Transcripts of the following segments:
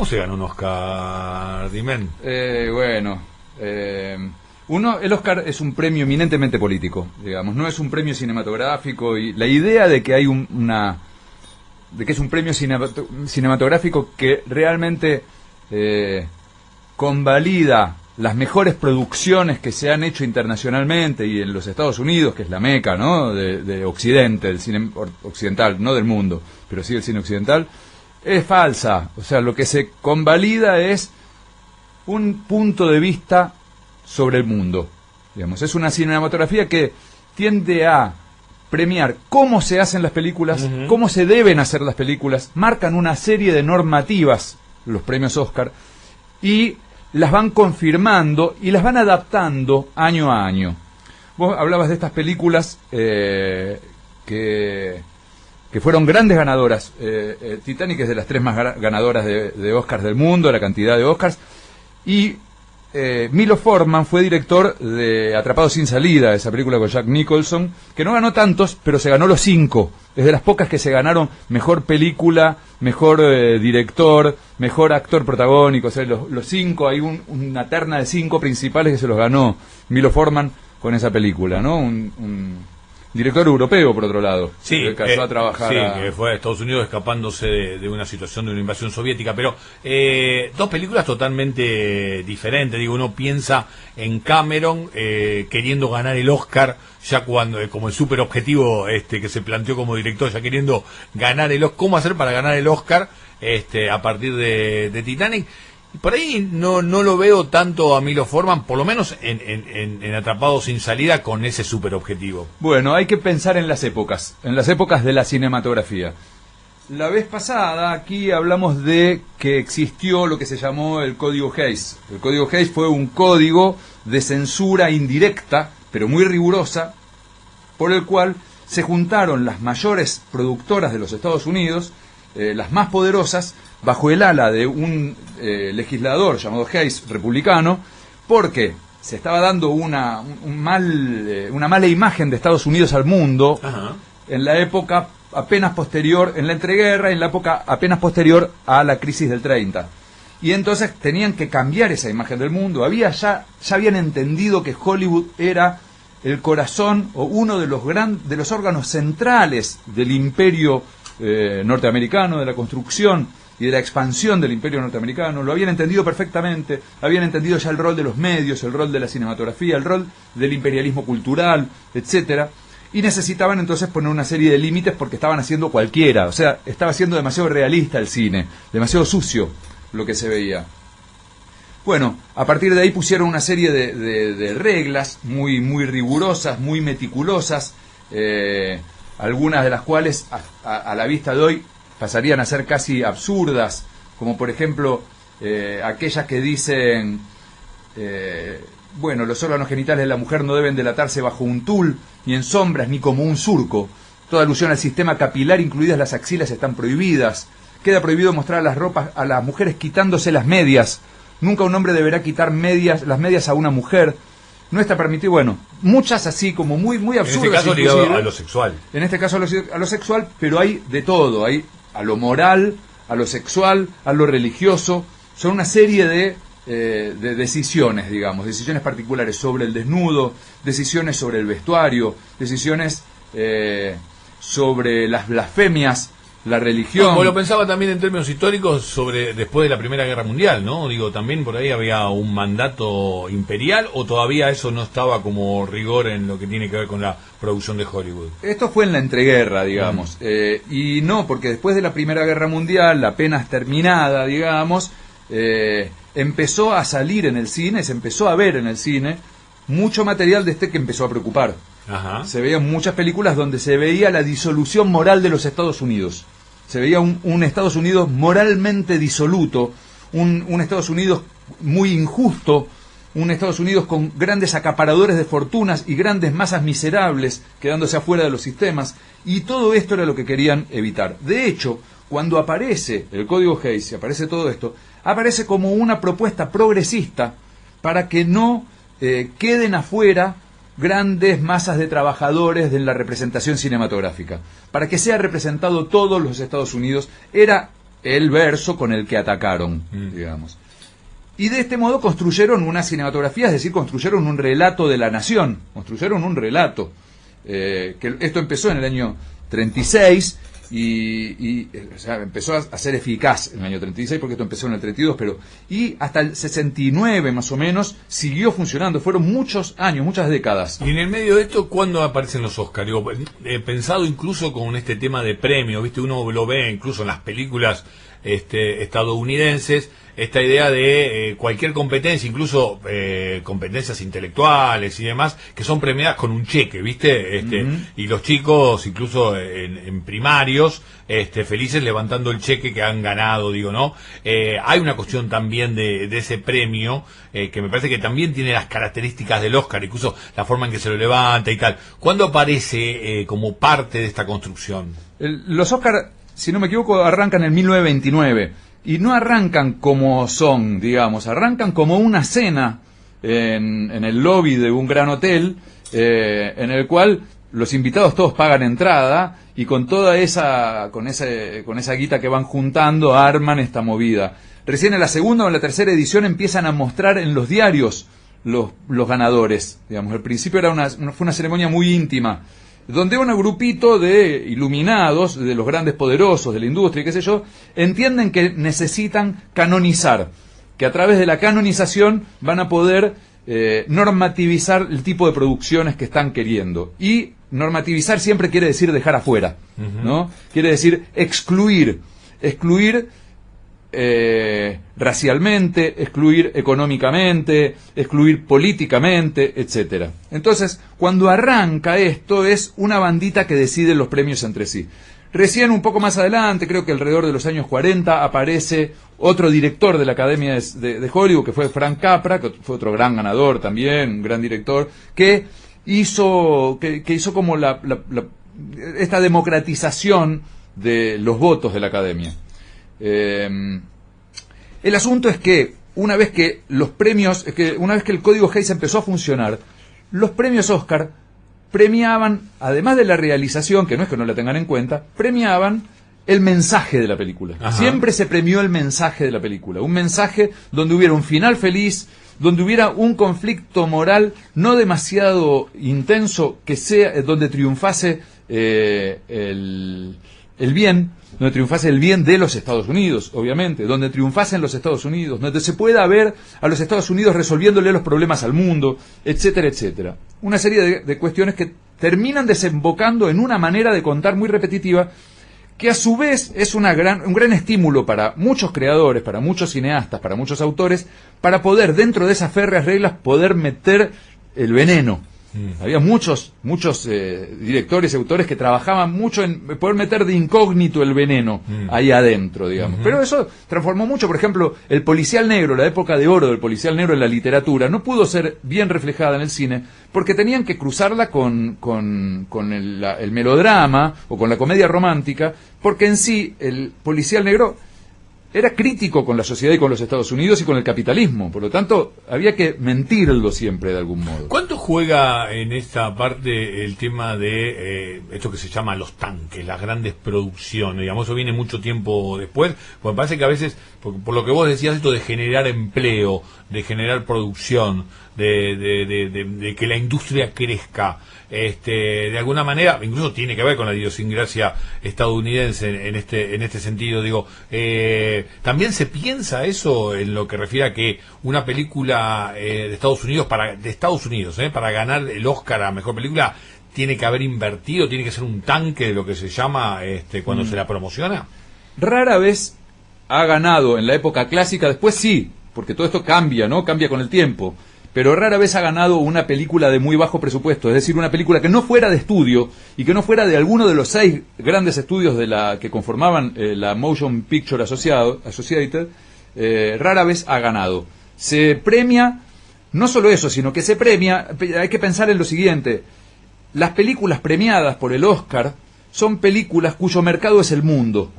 ¿Cómo se gana un Oscar, Dimén? El Oscar es un premio eminentemente político, digamos, no es un premio cinematográfico, y la idea de que hay de que es un premio cinematográfico que realmente convalida las mejores producciones que se han hecho internacionalmente y en los Estados Unidos, que es la meca, ¿no?, de Occidente, del cine occidental, no del mundo, pero sí del cine occidental, es falsa. O sea, lo que se convalida es un punto de vista sobre el mundo. Digamos, es una cinematografía que tiende a premiar cómo se hacen las películas, cómo se deben hacer las películas, marcan una serie de normativas, los premios Oscar, y las van confirmando y las van adaptando año a año. Vos hablabas de estas películas que fueron grandes ganadoras. Titanic es de las 3 más ganadoras de Oscars del mundo, la cantidad de Oscars, y Milo Forman fue director de Atrapado sin salida, esa película con Jack Nicholson, que no ganó tantos, pero se ganó los 5. Es de las pocas que se ganaron mejor película, mejor director, mejor actor protagónico. O sea, los 5, hay una terna de 5 principales que se los ganó Milo Forman con esa película, ¿no? Un director europeo, por otro lado. Sí, que casó a trabajar. Sí, que fue a Estados Unidos escapándose de una situación de una invasión soviética. Pero dos películas totalmente diferentes. Digo, uno piensa en Cameron queriendo ganar el Oscar, ya cuando, como el súper objetivo que se planteó como director, ya queriendo ganar el Oscar. ¿Cómo hacer para ganar el Oscar a partir de Titanic? Y por ahí no lo veo tanto a Milo Forman, por lo menos en Atrapado sin salida, con ese super objetivo. Bueno, hay que pensar en las épocas de la cinematografía. La vez pasada aquí hablamos de que existió lo que se llamó el Código Hays. El Código Hays fue un código de censura indirecta, pero muy rigurosa, por el cual se juntaron las mayores productoras de los Estados Unidos, las más poderosas, bajo el ala de un legislador llamado Hays, republicano, porque se estaba dando una mala imagen de Estados Unidos al mundo. Ajá. En la época apenas posterior, en la entreguerra, en la época apenas posterior a la crisis del 30. Y entonces tenían que cambiar esa imagen del mundo. Ya habían entendido que Hollywood era el corazón o uno de los órganos centrales del imperio norteamericano, de la construcción y de la expansión del imperio norteamericano. Lo habían entendido perfectamente, habían entendido ya el rol de los medios, el rol de la cinematografía, el rol del imperialismo cultural, etcétera, y necesitaban entonces poner una serie de límites porque estaban haciendo cualquiera. O sea, estaba siendo demasiado realista el cine, demasiado sucio lo que se veía. Bueno, a partir de ahí pusieron una serie de reglas muy, muy rigurosas, muy meticulosas, algunas de las cuales a la vista de hoy pasarían a ser casi absurdas, como por ejemplo aquellas que dicen los órganos genitales de la mujer no deben delatarse bajo un tul, ni en sombras, ni como un surco. Toda alusión al sistema capilar, incluidas las axilas, están prohibidas. Queda prohibido mostrar a las mujeres quitándose las medias. Nunca un hombre deberá quitar las medias a una mujer. No está permitido, muchas así como muy, muy absurdas. En este caso ligado a lo sexual. En este caso a lo sexual, pero hay de todo. Hay a lo moral, a lo sexual, a lo religioso. Son una serie de decisiones, digamos, decisiones particulares sobre el desnudo, decisiones sobre el vestuario, decisiones sobre las blasfemias, la religión. Como lo pensaba también en términos históricos sobre después de la Primera Guerra Mundial, ¿no? Digo, también por ahí había un mandato imperial, o todavía eso no estaba como rigor en lo que tiene que ver con la producción de Hollywood. Esto fue en la entreguerra, digamos, y no, porque después de la Primera Guerra Mundial, apenas terminada, digamos, empezó a salir en el cine, se empezó a ver en el cine mucho material de que empezó a preocupar. Ajá. Se veían muchas películas donde se veía la disolución moral de los Estados Unidos. Se veía un Estados Unidos moralmente disoluto, un Estados Unidos muy injusto, un Estados Unidos con grandes acaparadores de fortunas y grandes masas miserables quedándose afuera de los sistemas, y todo esto era lo que querían evitar. De hecho, cuando aparece el Código Hays, y aparece todo esto, aparece como una propuesta progresista para que no queden afuera grandes masas de trabajadores de la representación cinematográfica, para que sea representado todos los Estados Unidos. Era el verso con el que atacaron, digamos. Y de este modo construyeron una cinematografía, es decir, construyeron un relato de la nación, construyeron un relato. Que esto empezó en el año 36 o sea, empezó a ser eficaz en el año 36 porque esto empezó en el 32, y hasta el 69 más o menos siguió funcionando. Fueron muchos años, muchas décadas. Y en el medio de esto, ¿cuándo aparecen los Oscars? Digo, pensado incluso con este tema de premios, ¿viste? Uno lo ve incluso en las películas estadounidenses, esta idea de cualquier competencia, incluso competencias intelectuales y demás, que son premiadas con un cheque, ¿viste? Y los chicos, incluso en primarios, felices levantando el cheque que han ganado, digo, ¿no? Hay una cuestión también de ese premio, que me parece que también tiene las características del Oscar, incluso la forma en que se lo levanta y tal. ¿Cuándo aparece como parte de esta construcción? Los Oscar, si no me equivoco, arrancan en 1929. Y no arrancan como son, digamos, arrancan como una cena en el lobby de un gran hotel, en el cual los invitados todos pagan entrada y con toda con esa guita que van juntando arman esta movida. Recién en la segunda o en la tercera edición empiezan a mostrar en los diarios los ganadores, digamos. Al principio fue una ceremonia muy íntima, donde un grupito de iluminados, de los grandes poderosos de la industria, qué sé yo, entienden que necesitan canonizar, que a través de la canonización van a poder normativizar el tipo de producciones que están queriendo. Y normativizar siempre quiere decir dejar afuera, ¿no? Quiere decir excluir racialmente, excluir económicamente, excluir políticamente, etcétera. Entonces, cuando arranca esto, es una bandita que decide los premios entre sí. Recién un poco más adelante, creo que alrededor de los años 40, aparece otro director de la Academia de Hollywood, que fue Frank Capra, que fue otro gran ganador también, un gran director, que hizo como esta democratización de los votos de la Academia. El asunto es que una vez que el Código Hays empezó a funcionar, los premios Oscar premiaban, además de la realización, que no es que no la tengan en cuenta, premiaban el mensaje de la película. Ajá. Siempre se premió el mensaje de la película, un mensaje donde hubiera un final feliz, donde hubiera un conflicto moral no demasiado intenso, donde triunfase el bien, donde triunfase el bien de los Estados Unidos, obviamente, donde triunfasen los Estados Unidos, donde se pueda ver a los Estados Unidos resolviéndole los problemas al mundo, etcétera, etcétera. Una serie de cuestiones que terminan desembocando en una manera de contar muy repetitiva, que a su vez es un gran estímulo para muchos creadores, para muchos cineastas, para muchos autores, para poder, dentro de esas férreas reglas, poder meter el veneno. Había muchos directores y autores que trabajaban mucho en poder meter de incógnito el veneno ahí adentro, digamos. Pero eso transformó mucho. Por ejemplo, el policial negro, la época de oro del policial negro en la literatura, no pudo ser bien reflejada en el cine porque tenían que cruzarla con el melodrama o con la comedia romántica, porque en sí el policial negro era crítico con la sociedad y con los Estados Unidos y con el capitalismo. Por lo tanto, había que mentirlo siempre de algún modo. ¿Cuánto juega en esta parte el tema de esto que se llama los tanques, las grandes producciones? Digamos, eso viene mucho tiempo después. Porque me parece que a veces, por lo que vos decías, esto de generar empleo, de generar producción, de que la industria crezca, de alguna manera, incluso tiene que ver con la idiosincrasia estadounidense en este sentido, digo, también se piensa eso en lo que refiere a que una película de Estados Unidos para ganar el Oscar a mejor película tiene que haber invertido, tiene que ser un tanque de lo que se llama cuando se la promociona. Rara vez ha ganado en la época clásica, después sí, porque todo esto cambia, ¿no? Cambia con el tiempo. Pero rara vez ha ganado una película de muy bajo presupuesto, es decir, una película que no fuera de estudio y que no fuera de alguno de los 6 grandes estudios que conformaban la Motion Picture Associated, rara vez ha ganado. Se premia, no solo eso, sino que se premia, hay que pensar en lo siguiente, las películas premiadas por el Oscar son películas cuyo mercado es el mundo.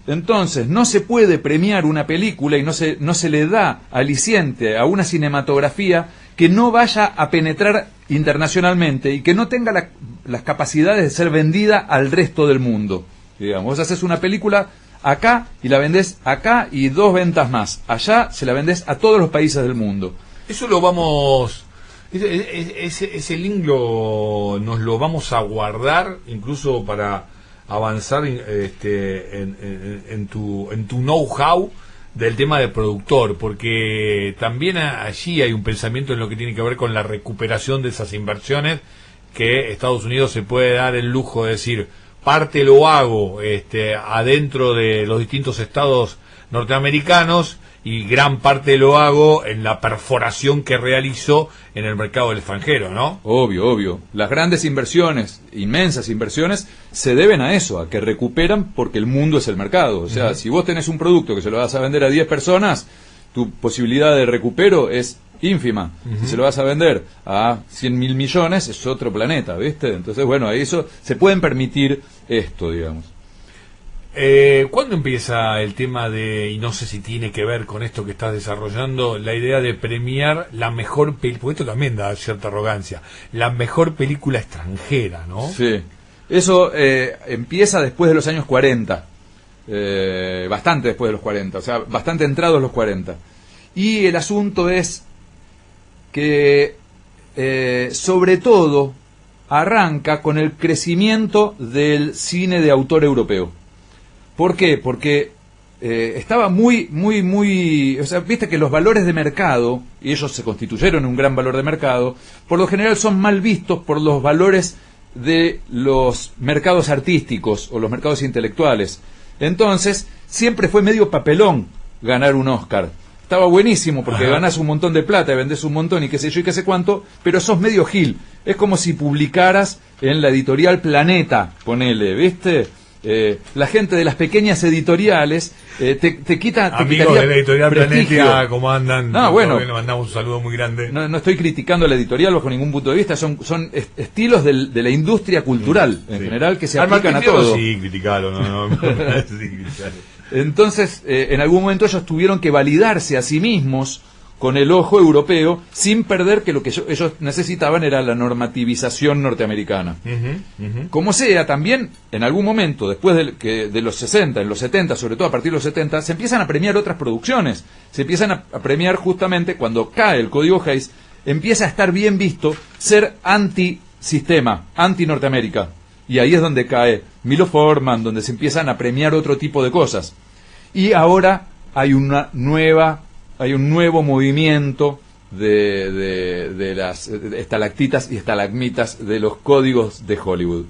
Entonces no se puede premiar una película y no se le da aliciente a una cinematografía que no vaya a penetrar internacionalmente y que no tenga las capacidades de ser vendida al resto del mundo. Digamos, vos haces una película acá y la vendés acá y 2 ventas más. Allá se la vendés a todos los países del mundo. Eso lo vamos... Ese link nos lo vamos a guardar incluso para avanzar en tu know-how del tema de productor, porque también allí hay un pensamiento en lo que tiene que ver con la recuperación de esas inversiones, que Estados Unidos se puede dar el lujo de decir, parte lo hago adentro de los distintos estados norteamericanos y gran parte lo hago en la perforación que realizo en el mercado del extranjero, ¿no? Obvio, obvio. Las grandes inversiones, inmensas inversiones, se deben a eso, a que recuperan porque el mundo es el mercado. O sea, si vos tenés un producto que se lo vas a vender a 10 personas, tu posibilidad de recupero es ínfima. Si se lo vas a vender a 100.000 millones, es otro planeta, ¿viste? Entonces, bueno, a eso se pueden permitir esto, digamos. ¿Cuándo empieza el tema de, y no sé si tiene que ver con esto que estás desarrollando, la idea de premiar la mejor película, porque esto también da cierta arrogancia, la mejor película extranjera, ¿no? Sí, eso empieza después de los años 40, bastante después de los 40, o sea, bastante entrados los 40. Y el asunto es que, sobre todo, arranca con el crecimiento del cine de autor europeo. ¿Por qué? Porque estaba muy, o sea, viste que los valores de mercado, y ellos se constituyeron en un gran valor de mercado, por lo general son mal vistos por los valores de los mercados artísticos o los mercados intelectuales. Entonces, siempre fue medio papelón ganar un Oscar. Estaba buenísimo porque ganás un montón de plata, vendés un montón y qué sé yo y qué sé cuánto, pero sos medio gil. Es como si publicaras en la editorial Planeta, ponele, ¿viste? La gente de las pequeñas editoriales te quita... Amigos de la editorial Planeta, ¿cómo andan? No, bueno, le mandamos un saludo muy grande. No estoy criticando la editorial bajo ningún punto de vista, son estilos de la industria cultural en general que se aplican a todo. Sí, criticalo, no, sí, criticalo. Entonces, en algún momento ellos tuvieron que validarse a sí mismos con el ojo europeo, sin perder que lo que ellos necesitaban era la normativización norteamericana. Como sea, también en algún momento, después de los 60, en los 70, sobre todo a partir de los 70, se empiezan a premiar otras producciones. Se empiezan a premiar justamente cuando cae el Código Hays, empieza a estar bien visto ser anti-sistema, anti-Norteamérica. Y ahí es donde cae Milo Forman, donde se empiezan a premiar otro tipo de cosas. Y ahora hay un nuevo movimiento de las estalactitas y estalagmitas de los códigos de Hollywood.